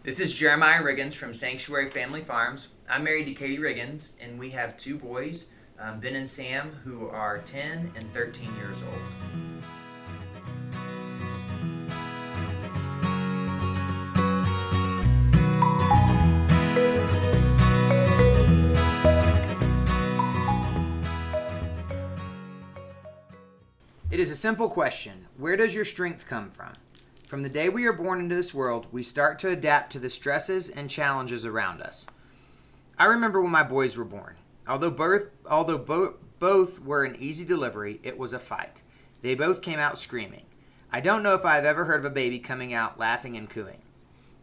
This is Jeremiah Riggins from Sanctuary Family Farms. I'm married to Katie Riggins, and we have two boys, Ben and Sam, who are 10 and 13 years old. It is a simple question. Where does your strength come from? From the day we are born into this world, we start to adapt to the stresses and challenges around us. I remember when my boys were born. Although both were an easy delivery, it was a fight. They both came out screaming. I don't know if I have ever heard of a baby coming out laughing and cooing.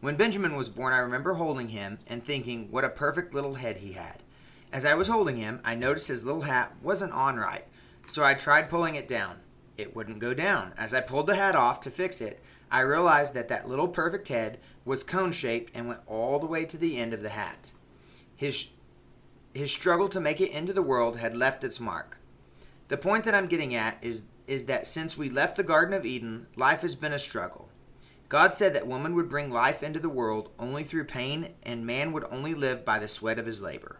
When Benjamin was born, I remember holding him and thinking what a perfect little head he had. As I was holding him, I noticed his little hat wasn't on right, so I tried pulling it down. It wouldn't go down. As I pulled the hat off to fix it, I realized that little perfect head was cone-shaped and went all the way to the end of the hat. His struggle to make it into the world had left its mark. The point that I'm getting at is that since we left the Garden of Eden, life has been a struggle. God said that woman would bring life into the world only through pain, and man would only live by the sweat of his labor.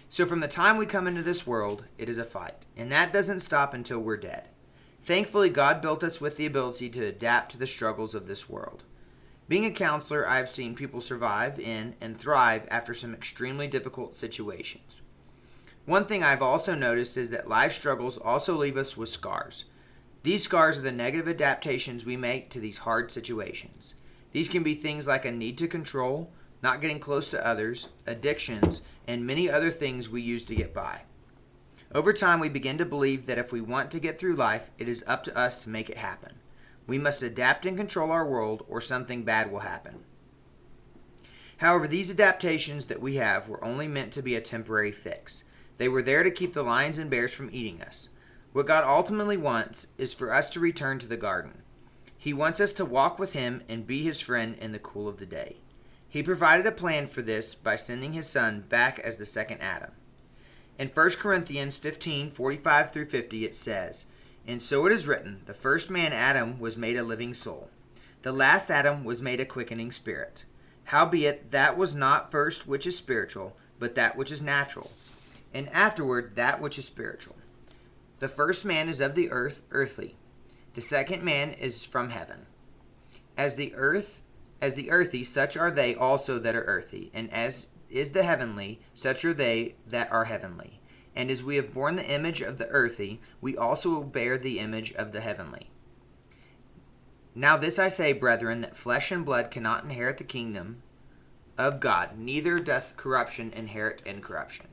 So from the time we come into this world, it is a fight, and that doesn't stop until we're dead. Thankfully, God built us with the ability to adapt to the struggles of this world. Being a counselor, I have seen people survive in and thrive after some extremely difficult situations. One thing I've also noticed is that life struggles also leave us with scars. These scars are the negative adaptations we make to these hard situations. These can be things like a need to control, not getting close to others, addictions, and many other things we use to get by. Over time, we begin to believe that if we want to get through life, it is up to us to make it happen. We must adapt and control our world, or something bad will happen. However, these adaptations that we have were only meant to be a temporary fix. They were there to keep the lions and bears from eating us. What God ultimately wants is for us to return to the garden. He wants us to walk with Him and be His friend in the cool of the day. He provided a plan for this by sending His Son back as the second Adam. In 1 Corinthians 15:45 through 50, it says, "And so it is written, the first man Adam was made a living soul. The last Adam was made a quickening spirit. Howbeit that was not first which is spiritual, but that which is natural, and afterward that which is spiritual. The first man is of the earth, earthly. The second man is from heaven. As the earthy, such are they also that are earthy, and as is the heavenly, such are they that are heavenly. And as we have borne the image of the earthy, we also bear the image of the heavenly. Now this I say, brethren, that flesh and blood cannot inherit the kingdom of God, neither doth corruption inherit incorruption."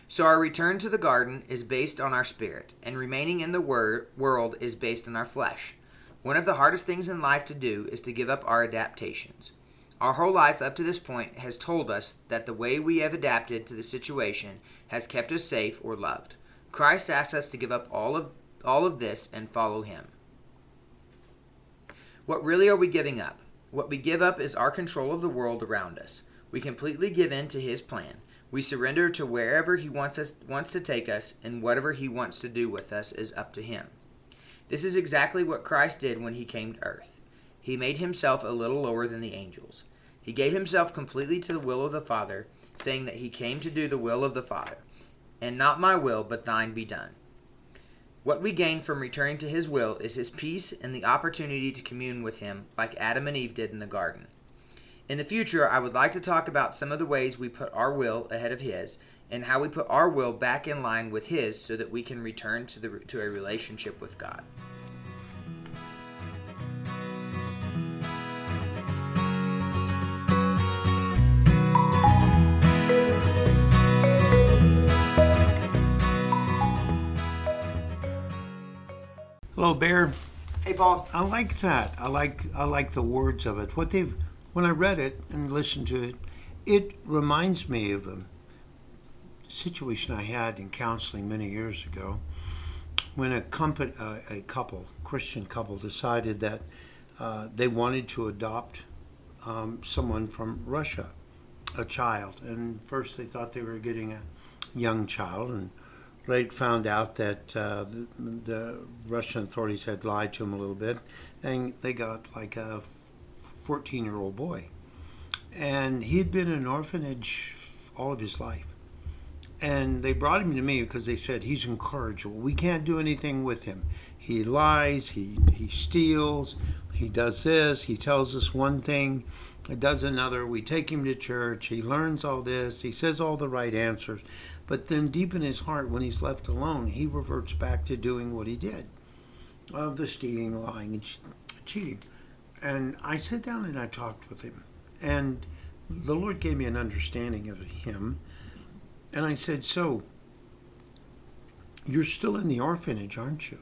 So our return to the garden is based on our spirit, and remaining in the world is based on our flesh. One of the hardest things in life to do is to give up our adaptations. Our whole life up to this point has told us that the way we have adapted to the situation has kept us safe or loved. Christ asks us to give up all of this and follow Him. What really are we giving up? What we give up is our control of the world around us. We completely give in to His plan. We surrender to wherever He wants to take us, and whatever He wants to do with us is up to Him. This is exactly what Christ did when He came to earth. He made Himself a little lower than the angels. He gave Himself completely to the will of the Father, saying that He came to do the will of the Father. And not my will, but thine be done. What we gain from returning to His will is His peace and the opportunity to commune with Him like Adam and Eve did in the garden. In the future, I would like to talk about some of the ways we put our will ahead of His, and how we put our will back in line with His so that we can return to a relationship with God. Hello, Bear. Hey, Paul. I like that. I like the words of it. When I read it and listened to it, it reminds me of a situation I had in counseling many years ago, when a Christian couple, decided that they wanted to adopt someone from Russia, a child. And first they thought they were getting a young child, and later found out that the Russian authorities had lied to them a little bit, and they got like a 14-year-old boy. And he had been in an orphanage all of his life. And they brought him to me because they said, he's incorrigible. We can't do anything with him. He lies, he steals, he does this, he tells us one thing, he does another. We take him to church, he learns all this, he says all the right answers. But then deep in his heart, when he's left alone, he reverts back to doing what he did. The stealing, lying, and cheating. And I sat down and I talked with him. And the Lord gave me an understanding of him. And I said, so, you're still in the orphanage, aren't you?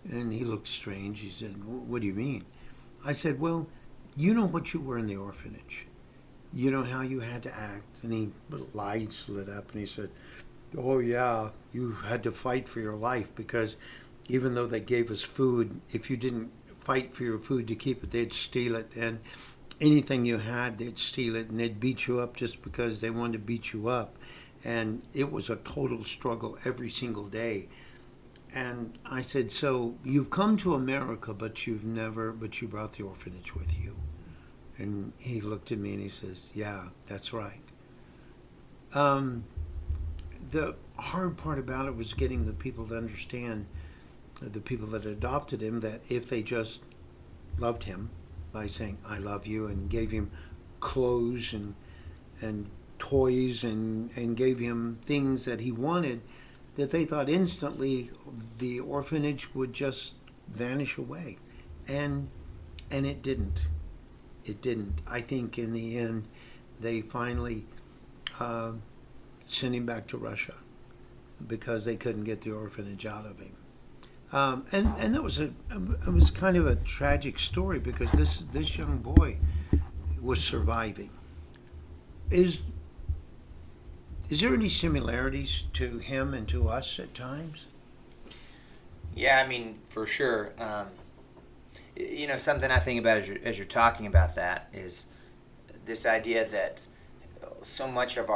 And he looked strange. He said, what do you mean? I said, well, you know what you were in the orphanage. You know how you had to act. And he, lights lit up, and he said, oh yeah, you had to fight for your life, because even though they gave us food, if you didn't fight for your food to keep it, they'd steal it. And anything you had, they'd steal it, and they'd beat you up just because they wanted to beat you up. And it was a total struggle every single day. And I said, so you've come to America, but you brought the orphanage with you. And he looked at me and he says, yeah, that's right. The hard part about it was getting the people to understand, the people that adopted him, that if they just loved him by saying, I love you, and gave him clothes and toys and gave him things that he wanted, that they thought instantly the orphanage would just vanish away. And it didn't. It didn't. I think in the end, they finally sent him back to Russia because they couldn't get the orphanage out of him. And that was it was kind of a tragic story, because this young boy was surviving. Is there any similarities to him and to us at times? Yeah, I mean, for sure. Something I think about as you're talking about that is this idea that so much of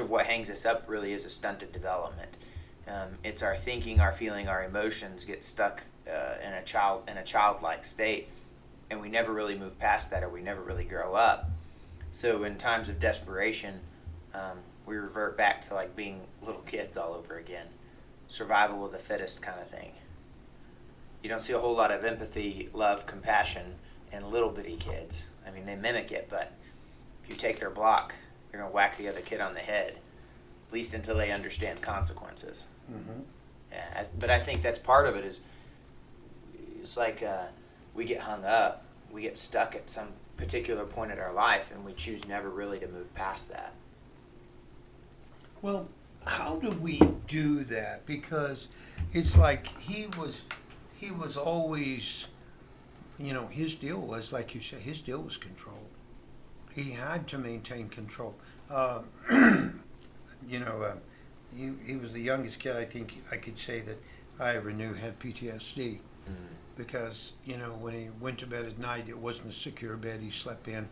what hangs us up really is a stunted development. It's our thinking, our feeling, our emotions get stuck in a childlike state, and we never really move past that, or we never really grow up. So in times of desperation, we revert back to like being little kids all over again. Survival of the fittest kind of thing. You don't see a whole lot of empathy, love, compassion in little bitty kids. I mean, they mimic it, but if you take their block, you're going to whack the other kid on the head, at least until they understand consequences. Mm-hmm. Yeah, but I think that's part of it. It's like we get hung up, we get stuck at some particular point in our life, and we choose never really to move past that. Well, how do we do that? Because it's like he was always, his deal was, like you said, his deal was control. He had to maintain control. He was the youngest kid I think I could say that I ever knew had PTSD. Mm-hmm. Because, when he went to bed at night, it wasn't a secure bed he slept in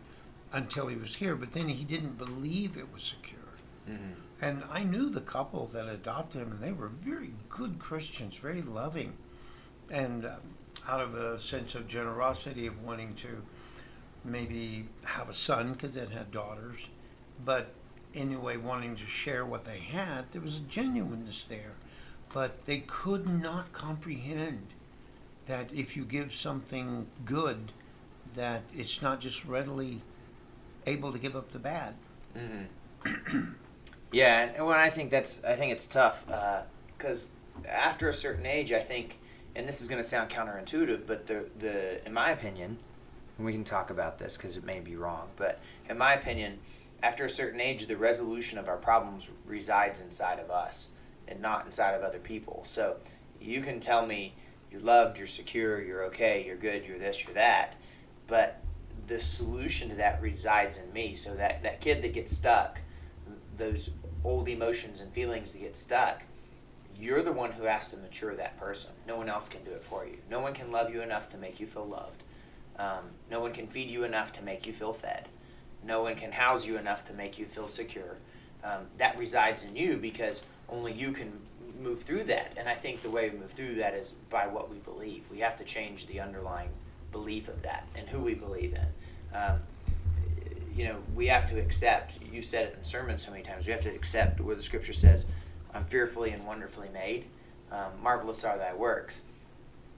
until he was here. But then he didn't believe it was secure. Mm-hmm. And I knew the couple that adopted him, and they were very good Christians, very loving. And out of a sense of generosity of wanting to maybe have a son, because they had daughters, but anyway, wanting to share what they had, there was a genuineness there. But they could not comprehend that if you give something good, that it's not just readily able to give up the bad. Mm-hmm. Yeah, and I think it's tough, because after a certain age, I think, and this is going to sound counterintuitive, but the in my opinion, and we can talk about this because it may be wrong, but in my opinion, after a certain age, the resolution of our problems resides inside of us and not inside of other people. So you can tell me you're loved, you're secure, you're okay, you're good, you're this, you're that, but the solution to that resides in me. So that kid that gets stuck, those old emotions and feelings that get stuck, you're the one who has to mature that person. No one else can do it for you. No one can love you enough to make you feel loved. No one can feed you enough to make you feel fed. No one can house you enough to make you feel secure. That resides in you, because only you can move through that. And I think the way we move through that is by what we believe. We have to change the underlying belief of that and who we believe in. we have to accept, you said it in sermons so many times, we have to accept where the scripture says, I'm fearfully and wonderfully made. Marvelous are thy works.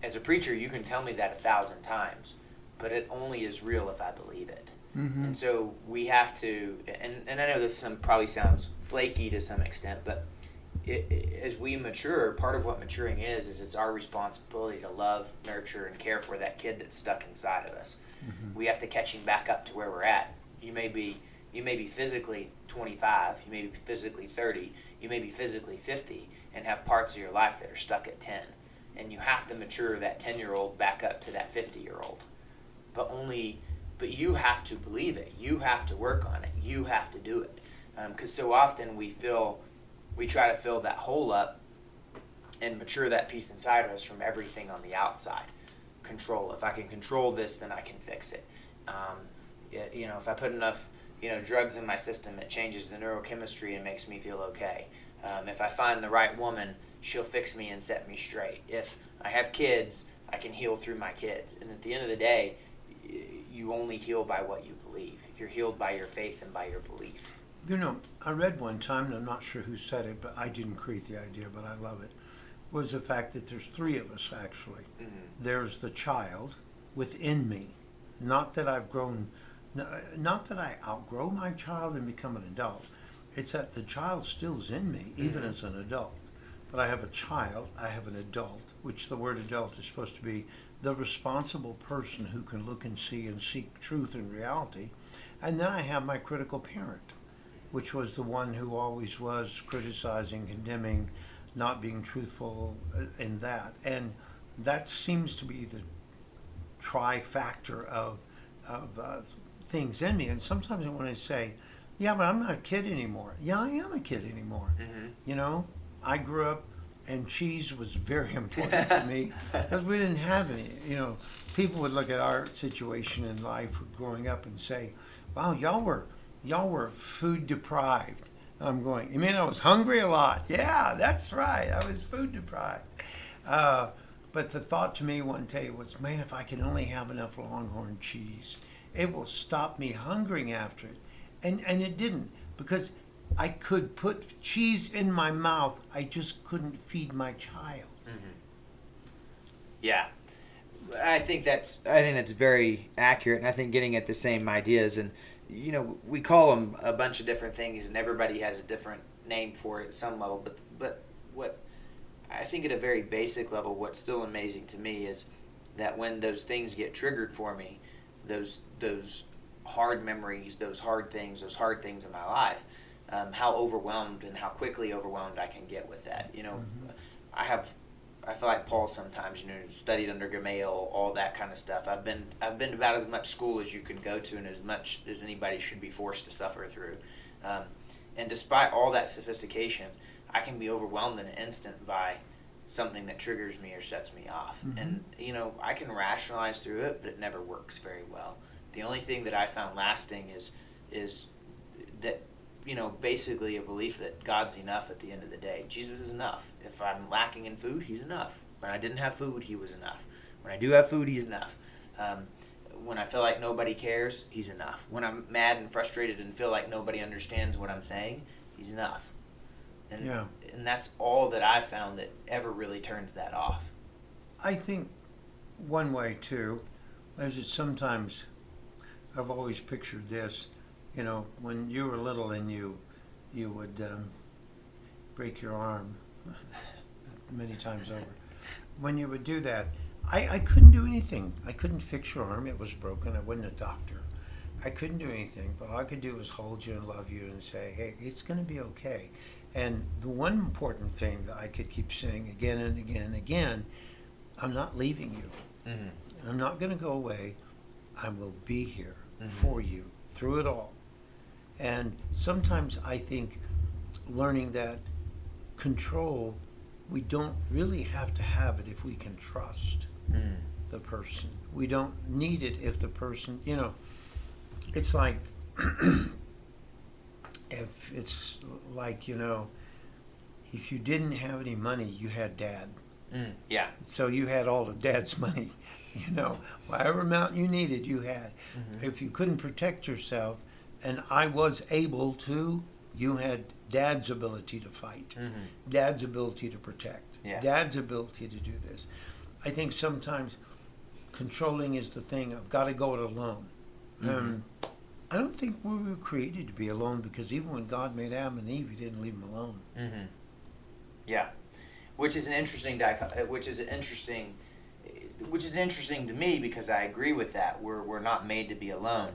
As a preacher, you can tell me that 1,000 times, but it only is real if I believe it. Mm-hmm. And so we have to, and I know this probably sounds flaky to some extent, but as we mature, part of what maturing is it's our responsibility to love, nurture, and care for that kid that's stuck inside of us. Mm-hmm. We have to catch him back up to where we're at. You may be physically 25, you may be physically 30, you may be physically 50, and have parts of your life that are stuck at 10. And you have to mature that 10-year-old back up to that 50-year-old. But you have to believe it. You have to work on it. You have to do it. Because so often we try to fill that hole up and mature that piece inside of us from everything on the outside. Control. If I can control this, then I can fix it. If I put enough, drugs in my system, it changes the neurochemistry and makes me feel okay. If I find the right woman, she'll fix me and set me straight. If I have kids, I can heal through my kids. And at the end of the day, you only heal by what you believe. You're healed by your faith and by your belief. I read one time, and I'm not sure who said it, but I didn't create the idea, but I love it, was the fact that there's three of us, actually. Mm-hmm. There's the child within me. Not that I've grown, not that I outgrow my child and become an adult. It's that the child still is in me, even as an adult. But I have a child, I have an adult, which the word adult is supposed to be the responsible person who can look and see and seek truth and reality. And then I have my critical parent, which was the one who always was criticizing, condemning, not being truthful in that. And that seems to be the trifactor of things in me. And sometimes I want to say, yeah, but I'm not a kid anymore. Yeah, I am a kid anymore. Mm-hmm. I grew up and cheese was very important for me because we didn't have any. People would look at our situation in life growing up and say, wow, y'all were food deprived. And I'm going, you mean I was hungry a lot? Yeah, that's right. I was food deprived. But the thought to me one day was, man, if I can only have enough Longhorn cheese, it will stop me hungering after it. And it didn't, because I could put cheese in my mouth. I just couldn't feed my child. Mm-hmm. Yeah. I think that's very accurate, and I think getting at the same ideas. And we call them a bunch of different things, and everybody has a different name for it at some level. But what I think at a very basic level, what's still amazing to me is that when those things get triggered for me, those hard memories, those hard things in my life, how overwhelmed and how quickly overwhelmed I can get with that. I feel like Paul sometimes, studied under Gamaliel, all that kind of stuff. I've been about as much school as you can go to and as much as anybody should be forced to suffer through. And despite all that sophistication, I can be overwhelmed in an instant by something that triggers me or sets me off. Mm-hmm. And, I can rationalize through it, but it never works very well. The only thing that I found lasting is that, basically a belief that God's enough at the end of the day. Jesus is enough. If I'm lacking in food, he's enough. When I didn't have food, he was enough. When I do have food, he's enough. When I feel like nobody cares, he's enough. When I'm mad and frustrated and feel like nobody understands what I'm saying, he's enough. And that's all that I've found that ever really turns that off. I think one way, too, is that sometimes I've always pictured this, when you were little and you would break your arm many times over. When you would do that, I couldn't do anything. I couldn't fix your arm. It was broken. I wasn't a doctor. I couldn't do anything, but all I could do was hold you and love you and say, hey, it's going to be okay. And the one important thing that I could keep saying again and again and again, I'm not leaving you. Mm-hmm. I'm not going to go away. I will be here for you through it all. And sometimes I think learning that control, we don't really have to have it if we can trust the person. We don't need it if the person, it's like, if you didn't have any money, you had dad. Yeah. So you had all of dad's money, whatever amount you needed, you had. Mm-hmm. If you couldn't protect yourself, And I was able to, you had Dad's ability to fight, Dad's ability to protect, Dad's ability to do this. I think sometimes controlling is the thing. I've got to go it alone. I don't think we were created to be alone, because even when God made Adam and Eve, He didn't leave them alone. Yeah, which is interesting to me, because I agree with that. We're not made to be alone.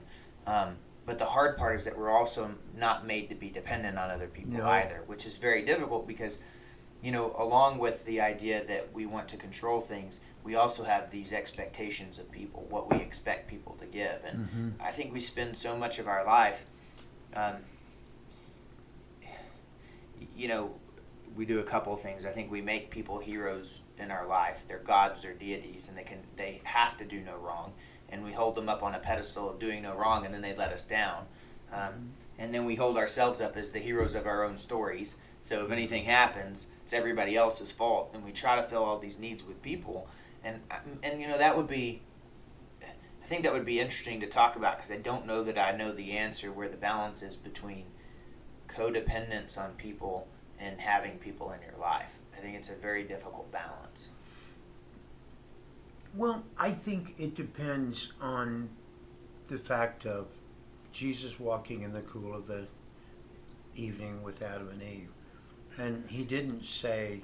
But the hard part is that we're also not made to be dependent on other people either, which is very difficult because, along with the idea that we want to control things, we also have these expectations of people, what we expect people to give. And I think we spend so much of our life, we do a couple of things. I think we make people heroes in our life. They're gods, they're deities, and they have to do no wrong. And we hold them up on a pedestal of doing no wrong, and then they let us down. And then we hold ourselves up as the heroes of our own stories. So if anything happens, it's everybody else's fault, and we try to fill all these needs with people. And that would be, I think that would be interesting to talk about, because I don't know that I know the answer where the balance is between codependence on people and having people in your life. I think it's a very difficult balance. Well, I think it depends on the fact of Jesus walking in the cool of the evening with Adam and Eve. And He didn't say,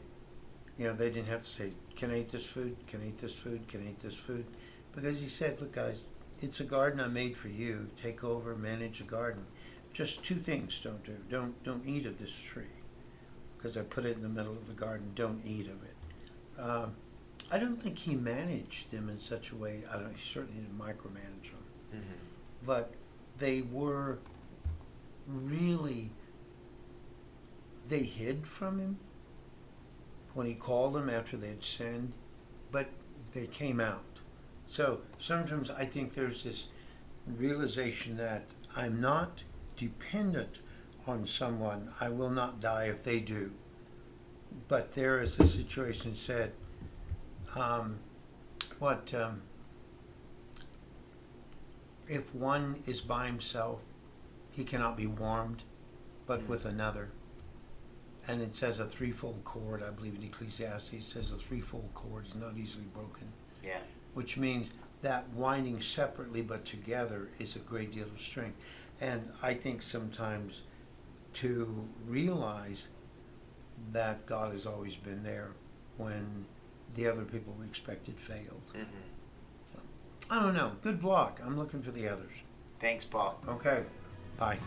they didn't have to say, can I eat this food? Can I eat this food? Can I eat this food? Because He said, look guys, it's a garden I made for you. Take over, manage a garden. Just two things don't do. Don't eat of this tree, because I put it in the middle of the garden. Don't eat of it. I don't think He managed them in such a way. He certainly didn't micromanage them. But they were really, they hid from Him when He called them after they'd sinned, but they came out. So sometimes I think there's this realization that I'm not dependent on someone. I will not die if they do. But there, as the situation said, if one is by himself, he cannot be warmed, but with another. And it says a threefold cord, I believe in Ecclesiastes, it says a threefold cord is not easily broken. Yeah. Which means that winding separately but together is a great deal of strength. And I think sometimes to realize that God has always been there when the other people we expected failed. So, I don't know. Good block. I'm looking for the others. Thanks, Paul. Okay. Bye.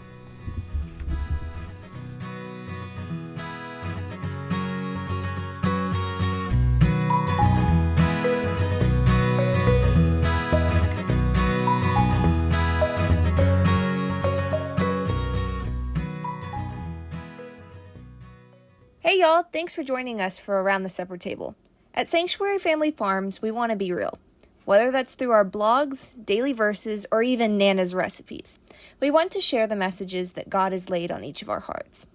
Hey y'all, thanks for joining us for Around the Supper Table. At Sanctuary Family Farms, we want to be real. Whether that's through our blogs, daily verses, or even Nana's recipes, we want to share the messages that God has laid on each of our hearts.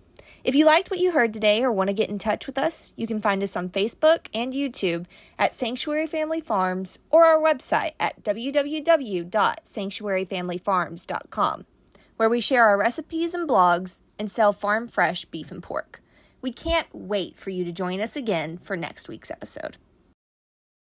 If you liked what you heard today or want to get in touch with us, you can find us on Facebook and YouTube at Sanctuary Family Farms, or our website at www.sanctuaryfamilyfarms.com, where we share our recipes and blogs and sell farm fresh beef and pork. We can't wait for you to join us again for next week's episode.